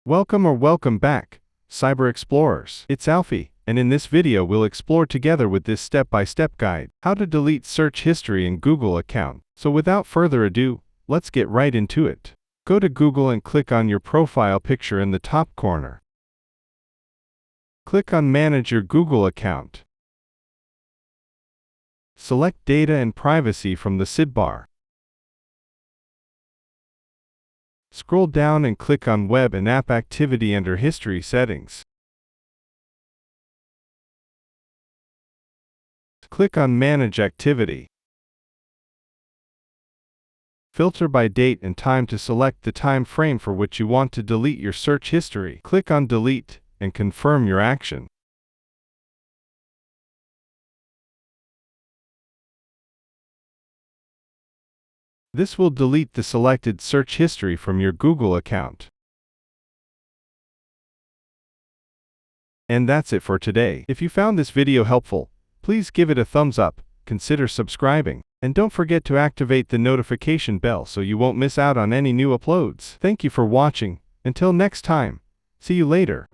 Welcome back, Cyber Explorers. It's Alfie, and in this video we'll explore together with this step-by-step guide, how to delete search history in Google account. So without further ado, let's get right into it. Go to Google and click on your profile picture in the top corner. Click on Manage your Google account. Select Data and Privacy from the sidebar. Scroll down and click on Web and App Activity under History Settings. Click on Manage Activity. Filter by date and time to select the time frame for which you want to delete your search history. Click on Delete and confirm your action. This will delete the selected search history from your Google account. And that's it for today. If you found this video helpful, please give it a thumbs up, consider subscribing, and don't forget to activate the notification bell so you won't miss out on any new uploads. Thank you for watching. Until next time, see you later.